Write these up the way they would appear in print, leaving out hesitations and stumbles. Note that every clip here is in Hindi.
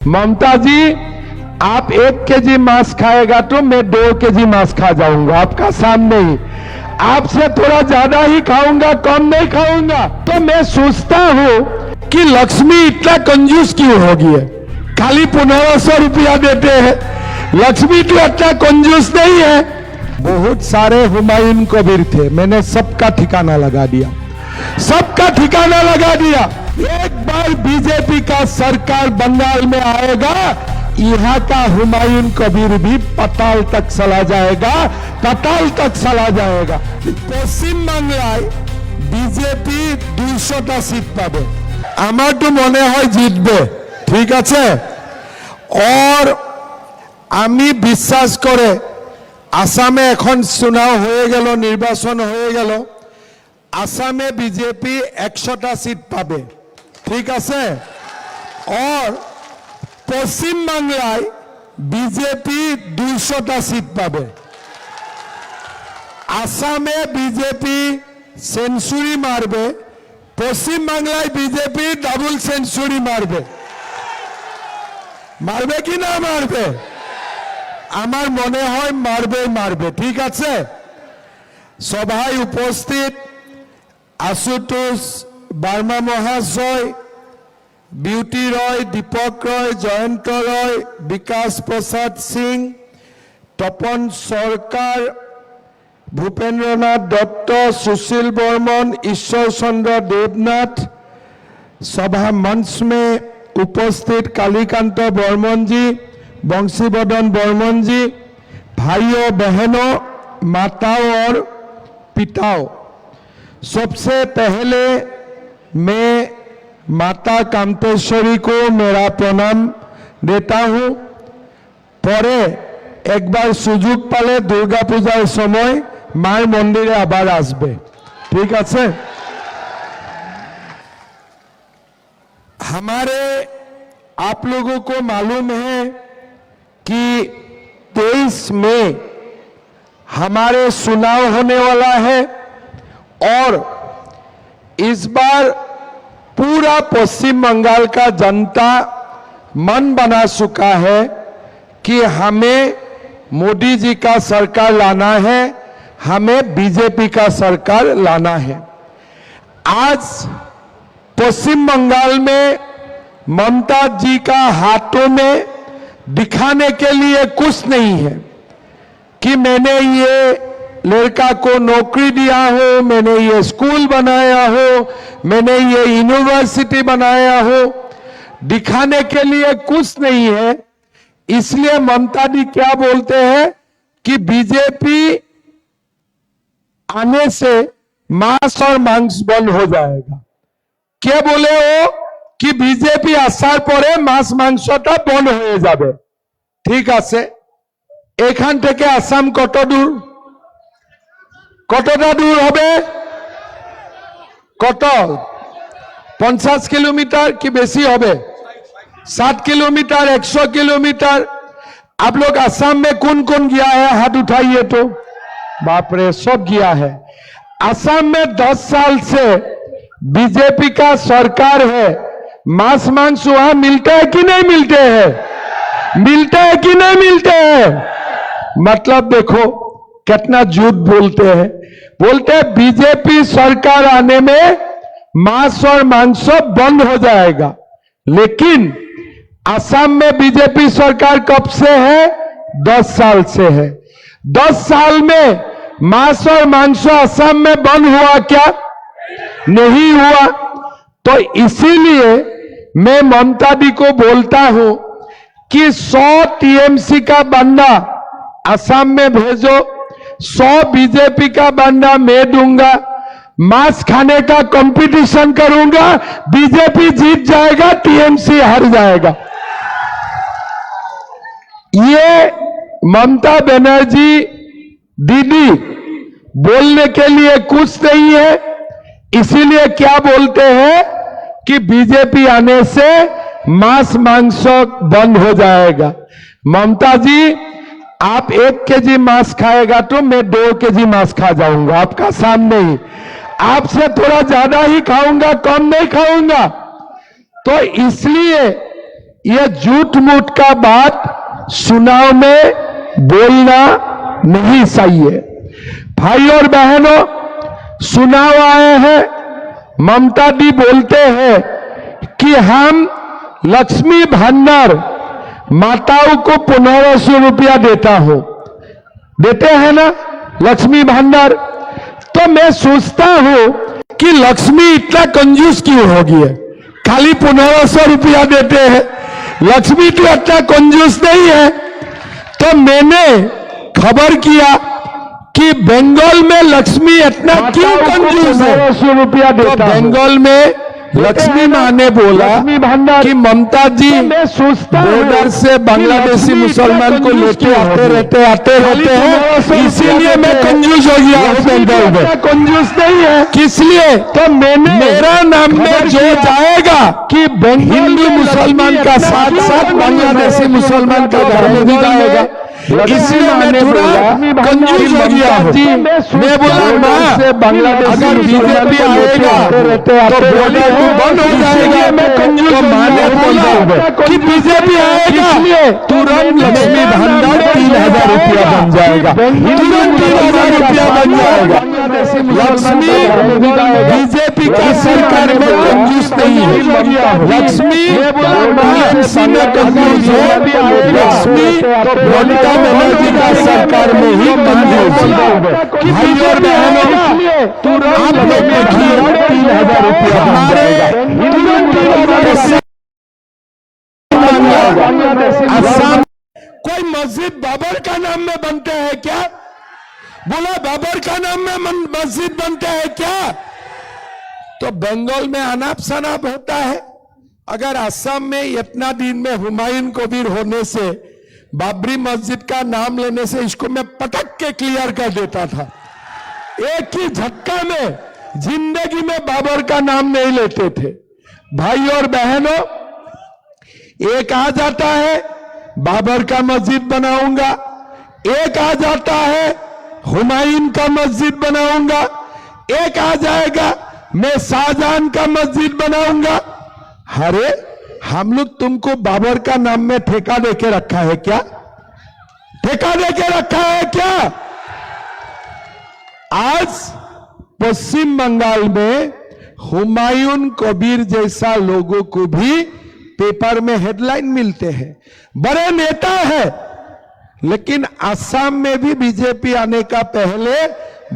ममता जी, आप 1 केजी मांस खाएगा तो मैं 2 केजी मांस खा जाऊंगा आपका सामने ही। आपसे थोड़ा ज्यादा ही खाऊंगा, कम नहीं खाऊंगा। तो मैं सोचता हूं कि लक्ष्मी इतना कंजूस क्यों होगी है, खाली 1500 रुपया देते हैं। लक्ष्मी तो इतना कंजूस नहीं है। बहुत सारे हुमायूं कबीर थे, मैंने सबका ठिकाना लगा दिया, सबका ठिकाना लगा दिया। एक बार बीजेपी का सरकार बंगाल में आएगा, यहाँ का हुमायूं कबीर भी पाताल तक चला जाएगा, पाताल तक चला जाएगा। पश्चिम बांगलाয় বিজেপি 200টা সিট পাবে, আমার তো মনে হয় জিতবে, ঠিক আছে। और আমি বিশ্বাস করে আসামে এখন চুনাও হয়ে গেল, নির্বাচন হয়ে গেল, আসামে বিজেপি 100টা সিট পাবে, ঠিক আছে। और পশ্চিম বাংলায় বিজেপি 200টা সিট পাবে। আসামে বিজেপি সেঞ্চুরি মারবে, পশ্চিম বাংলায় বিজেপি ডাবল সেঞ্চুরি মারবে। মারবে কি না মারবে? আমার মনে হয় মারবে, মারবে, ঠিক আছে। সভায় উপস্থিত আশুতোষ বার্মা মহাশয়, বিউটি রয়, দীপক রয়, জয়ন্ত রয়, বিকাশ প্রসাদ সিং, তপন সরকার, ভূপেন্দ্রনাথ দত্ত, सुशील बर्मन, ईश्वर चंद्र देवनाथ, सभा मंच में उपस्थित कालीकांत बर्मन जी, बंशीवदन बर्मन जी, भाइयों बहनों, माताओं और पिताओं, सबसे पहले मैं माता कांतेश्वरी को मेरा प्रणाम देता हूं। परे एक बार सुযোগ पाले दुर्गा पूजार समय मार मंदिरे आबार आसबे, ठीक है। हमारे आप लोगों को मालूम है कि 23 मई हमारे चुनाव होने वाला है और इस बार पूरा पश्चिम बंगाल का जनता मन बना चुका है कि हमें मोदी जी का सरकार लाना है, हमें बीजेपी का सरकार लाना है। आज पश्चिम बंगाल में ममता जी का हाथों में दिखाने के लिए कुछ नहीं है कि मैंने ये लड़का को नौकरी दिया हो, मैंने ये स्कूल बनाया हो, मैंने ये यूनिवर्सिटी बनाया हो, दिखाने के लिए कुछ नहीं है। इसलिए ममता जी क्या बोलते हैं कि बीजेपी आने से मांस और मांस बंद हो जाएगा। क्या बोले हो कि बीजेपी आसार परे मांस मांसटा बंद हो जाए, ठीक আছে। এখান থেকে আসাম কত দূর, কতটা দূর হবে, কত 50 किलोमीटर की बेसी হবে, 60 किलोमीटर, 100 किलोमीटर। आप लोग असम में कौन कौन गया है, हाथ उठाइए तो। बाप रे, सब गया है। असम में 10 साल से बीजेपी का सरकार है, मांस मांस वहां मिलता है कि नहीं मिलते हैं, मिलते हैं कि नहीं मिलते हैं। मतलब देखो कितना झूठ बोलते हैं। बोलते हैं बीजेपी सरकार आने में मांस और मांस बंद हो जाएगा, लेकिन असम में बीजेपी सरकार कब से है, 10 साल से है। 10 साल में मांस और मांस असम में बंद हुआ क्या, नहीं हुआ। तो इसीलिए मैं ममता जी को बोलता हूं कि 100 टीएमसी का बंदा असम में भेजो, 100 बीजेपी का बंदा मैं दूंगा, मांस खाने का कंपटीशन करूंगा, बीजेपी जीत जाएगा, टीएमसी हार जाएगा। ये ममता बनर्जी दीदी बोलने के लिए कुछ नहीं है। इसीलिए क्या बोलते हैं कि बीजेपी आने से मांस मांस बंद हो जाएगा। ममता जी, आप 1 केजी मांस खाएगा तो मैं 2 केजी मांस खा जाऊंगा आपका सामने ही। आपसे थोड़ा ज्यादा ही खाऊंगा, कम नहीं खाऊंगा। तो इसलिए ये झूठ मूठ का बात चुनाव में बोलना नहीं सही है। भाई और बहनों, चुनाव आए हैं, ममता दी बोलते हैं कि हम लक्ष्मी भंडार माताओं को 1500 रुपया देता हो, देते हैं ना लक्ष्मी भंडार। तो मैं सोचता हूं कि लक्ष्मी इतना कंजूस क्यों होगी है, खाली 1500 रुपया देते हैं। लक्ष्मी तो इतना कंजूस नहीं है। तो मैंने खबर किया कि बंगाल में लक्ष्मी इतना क्यों कंजूस है। 1500 रुपया देता तो बंगाल में लक्ष्मी माँ ने बोला कि ममता जी बॉर्डर से बांग्लादेशी मुसलमान को लेके आते रहते हैं, इसीलिए मैं कंजूस हो गया हूँ बंगाल में। कंजूस नहीं है, किस लिए? तो मैंने मेरा नाम में जो जाएगा कि हिंदू मुसलमान का साथ साथ बांग्लादेशी मुसलमान का घर में भी जाएगा, इसलिए मैं थोड़ा कंजूस हो गया हूँ। मैं बोला माँ, अगर बीजेपी आएगा तो बॉर्डर बंद हो जाएगा। तो माँ ने बोला कि बीजेपी आएगा तुरंत लक्ष्मी भंडार 3000 रुपया बन जाएगा, तुरंत 3000 रुपया बन जाएगा। लक्ष्मी बीजेपी की सरकार में कंजूस नहीं है, लक्ष्मी टीएमसी में कंजूस है, लक्ष्मी ममता बनर्जी का सरकार में ही कंजूस है। भाई और बहनों, आप लोग देखिए 3000 रुपया हमारे असम कोई मस्जिद बाबर का नाम में बनते हैं क्या? बोला बाबर का नाम में मस्जिद बनते हैं क्या? तो बंगाल में अनाप शनाप होता है। अगर असम में इतना दिन में हुमायूं कबीर होने से, बाबरी मस्जिद का नाम लेने से इसको मैं पटक के क्लियर कर देता था। एक ही झटका में जिंदगी में बाबर का नाम नहीं लेते थे। भाई और बहनों, एक आ जाता है बाबर का मस्जिद बनाऊंगा, एक आ जाता है हुमायूं का मस्जिद बनाऊंगा, एक आ जाएगा मैं शाहजहां का मस्जिद बनाऊंगा। अरे हम लोग तुमको बाबर का नाम में ठेका देके रखा है क्या? ठेका देके रखा है क्या? आज पश्चिम बंगाल में हुमायूं कबीर जैसा लोगों को भी पेपर में हेडलाइन मिलते हैं, बड़े नेता है। लेकिन असम में भी बीजेपी आने का पहले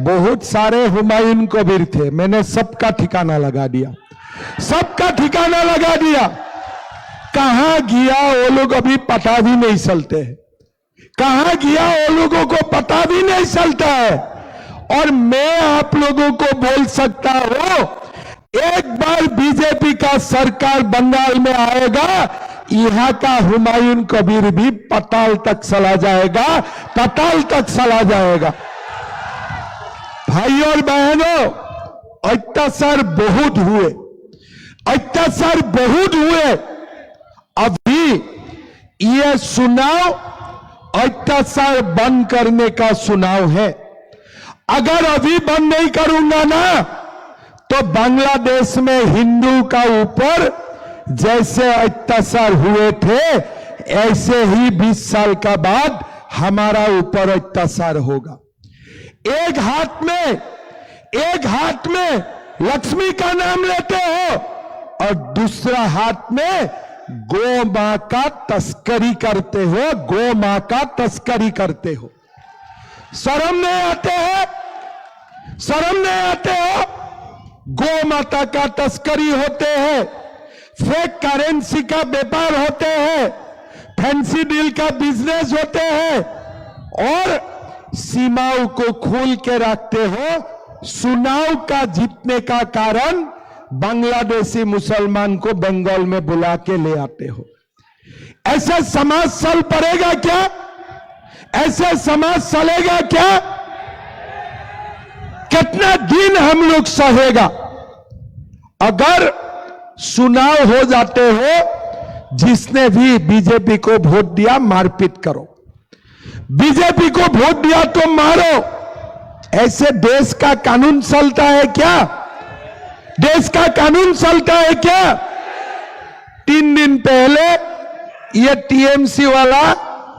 बहुत सारे हुमायूं कबीर थे। मैंने सबका ठिकाना लगा दिया, सबका ठिकाना लगा दिया। कहां गया वो लोग अभी पता भी नहीं चलते हैं, कहां गया वो लोगों को पता भी नहीं चलता है। और मैं आप लोगों को बोल सकता हूं, एक बार बीजेपी का सरकार बंगाल में आएगा, यहां का हुमायूं कबीर भी पाताल तक चला जाएगा, पाताल तक चला जाएगा। भाई और बहनों, अत्याचार बहुत हुए, अत्याचार बहुत हुए। अभी ये चुनाव अत्याचार बंद करने का चुनाव है। अगर अभी बंद नहीं करूंगा ना, तो बांग्लादेश में हिंदू का ऊपर जैसे अत्याचार हुए थे, ऐसे ही 20 साल का बाद हमारा ऊपर अत्याचार होगा। एक हाथ में लक्ष्मी का नाम लेते हो और दूसरा हाथ में गौ मां का तस्करी करते हो, गौ मां का तस्करी करते हो। शर्म नहीं आते हैं? शर्म नहीं आते हो? गौ माता का तस्करी होते हैं, फेक करेंसी का व्यापार होते हैं, फैंसी डील का बिजनेस होते हैं, और सीमाओं को खोल के रखते हो। चुनाव का जीतने का कारण बांग्लादेशी मुसलमान को बंगाल में बुला के ले आते हो। ऐसा समाज चल पड़ेगा क्या? ऐसा समाज चलेगा क्या? कितना दिन हम लोग सहेगा? अगर चुनाव हो जाते हो, जिसने भी बीजेपी को वोट दिया मारपीट करो, बीजेपी को वोट दिया तो मारो। ऐसे देश का कानून चलता है क्या? देश का कानून चलता है क्या? 3 दिन पहले ये टीएमसी वाला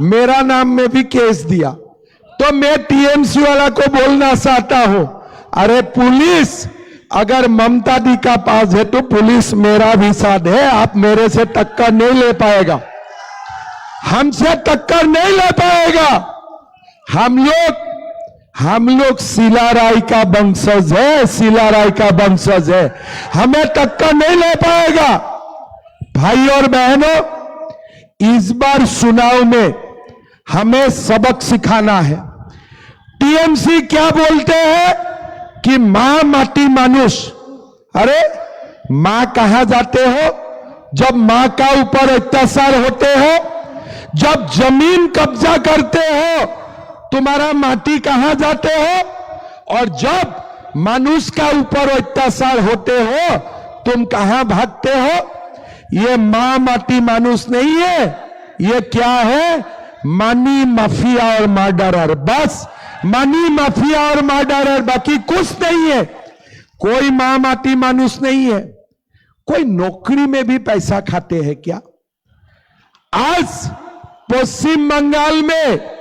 मेरा नाम में भी केस दिया, तो मैं टीएमसी वाला को बोलना चाहता हूं, अरे पुलिस अगर ममता दी का पास है तो पुलिस मेरा भी साथ है, आप मेरे से टक्कर नहीं ले पाएगा, हमसे टक्कर नहीं ले पाएगा। हम लोग शीला राय का वंशज है, शीला राय का वंशज है, हमें टक्कर नहीं ले पाएगा। भाई और बहनों, इस बार चुनाव में हमें सबक सिखाना है। टीएमसी क्या बोलते हैं कि मां माटी मानुष, अरे मां कहां जाते हो जब मां का ऊपर अत्याचार होते हो, जब जमीन कब्जा करते हो तुम्हारा माटी कहां जाते हो, और जब मनुष्य का ऊपर अत्याचार होते हो तुम कहां भागते हो। ये मां माटी मानुष नहीं है, ये क्या है, मनी माफिया और मर्डरर, बस मनी माफिया और मर्डरर, बाकी कुछ नहीं है। कोई मां माटी मानुष नहीं है। कोई नौकरी में भी पैसा खाते हैं क्या? आज पश्चिम बंगाल में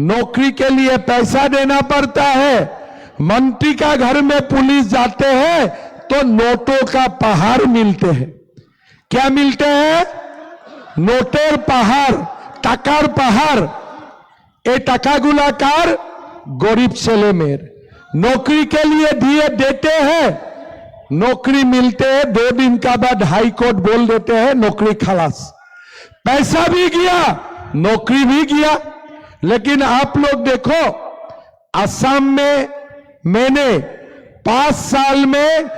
नौकरी के लिए पैसा देना पड़ता है, मंत्री का घर में पुलिस जाते हैं तो नोटों का पहाड़ मिलते हैं। क्या मिलते हैं? नोटेर पहाड़, टाकार पहाड़। ए टाकागुला कार गरीब चले मेर नौकरी के लिए दिए देते हैं, नौकरी मिलते हैं 2 दिन का बाद हाई कोर्ट बोल देते हैं नौकरी खलास, पैसा भी गया नौकरी भी गया। लेकिन आप लोग देखो, असम में मैंने 5 साल में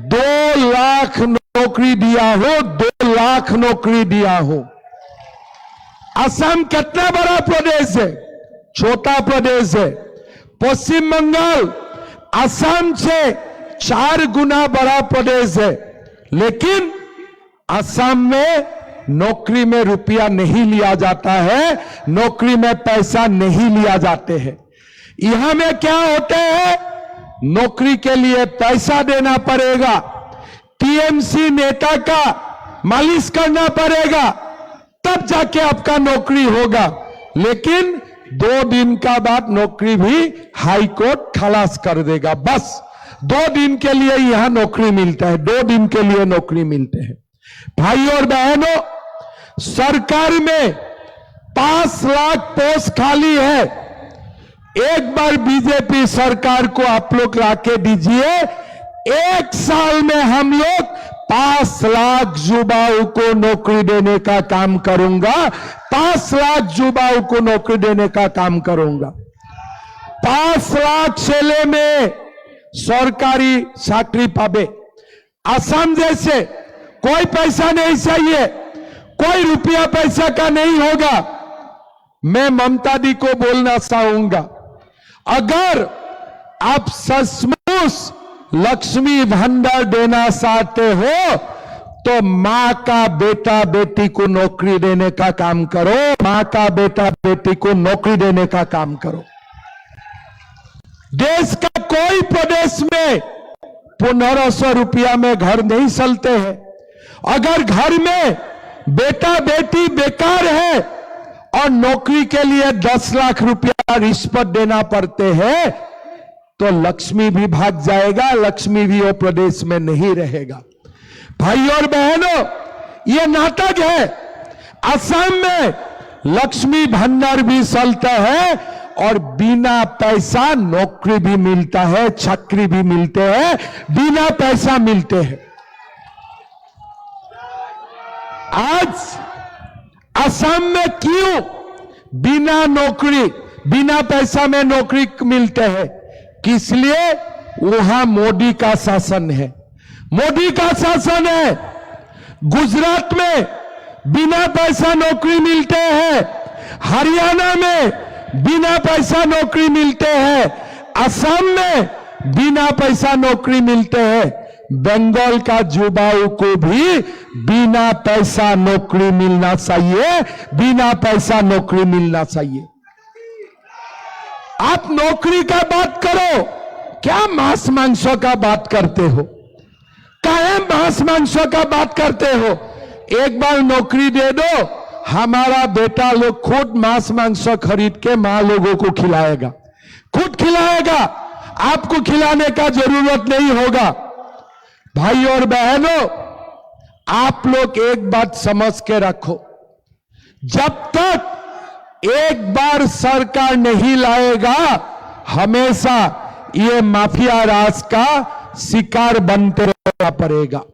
2 लाख नौकरी दिया हो, 2 लाख नौकरी दिया हो। असम कितना बड़ा प्रदेश है? छोटा प्रदेश है। पश्चिम बंगाल असम से 4 गुना बड़ा प्रदेश है, लेकिन असम में नौकरी में रुपया नहीं लिया जाता है, नौकरी में पैसा नहीं लिया जाते हैं। यहां में क्या होते हैं, नौकरी के लिए पैसा देना पड़ेगा, टीएमसी नेता का मालिश करना पड़ेगा, तब जाके आपका नौकरी होगा। लेकिन 2 दिन का बाद नौकरी भी हाई कोर्ट खलास कर देगा। बस 2 दिन के लिए यहां नौकरी मिलता है, 2 दिन के लिए नौकरी मिलते हैं। भाई और बहनों, सरकार में 5 लाख पोस्ट खाली है। एक बार बीजेपी सरकार को आप लोग लाके दीजिए, 1 साल में हम लोग 5 लाख युवाओं को नौकरी देने का काम करूंगा, 5 लाख युवाओं को नौकरी देने का काम करूंगा। 5 लाख सेले में सरकारी चाकरी पावे। असम जैसे कोई पैसा नहीं चाहिए, कोई रुपया पैसा का नहीं होगा। मैं ममता दी को बोलना चाहूंगा, अगर आप सचमुच लक्ष्मी भंडार देना चाहते हो तो मां का बेटा बेटी को नौकरी देने का काम करो, मां का बेटा बेटी को नौकरी देने का काम करो। देश का कोई प्रदेश में 1500 रुपया में घर नहीं चलते हैं। अगर घर में बेटा बेटी बेकार है और नौकरी के लिए 10 लाख रुपया रिश्वत देना पड़ते हैं तो लक्ष्मी भी भाग जाएगा, लक्ष्मी भी वो प्रदेश में नहीं रहेगा। भाई और बहनों, ये नाटक है। असम में लक्ष्मी भंडार भी चलता है और बिना पैसा नौकरी भी मिलता है, चाकरी भी मिलते हैं, बिना पैसा मिलते हैं। आज असम में क्यों बिना नौकरी, बिना पैसा में नौकरी मिलते हैं? किस लिए? वहां मोदी का शासन है, मोदी का शासन है। गुजरात में बिना पैसा नौकरी मिलते हैं, हरियाणा में बिना पैसा नौकरी मिलते हैं, असम में बिना पैसा नौकरी मिलते हैं। बंगाल का युवाओं को भी बिना पैसा नौकरी मिलना चाहिए, बिना पैसा नौकरी मिलना चाहिए। आप नौकरी का बात करो, क्या मांस मांसों का बात करते हो? काहे मांस मांसों का बात करते हो? एक बार नौकरी दे दो, हमारा बेटा लोग खुद मांस मांस खरीद के मां लोगों को खिलाएगा, खुद खिलाएगा, आपको खिलाने का जरूरत नहीं होगा। भाई और बहनों, आप लोग एक बात समझ के रखो, जब तक एक बार सरकार नहीं लाएगा, हमेशा ये माफिया राज का शिकार बनते रहना पड़ेगा।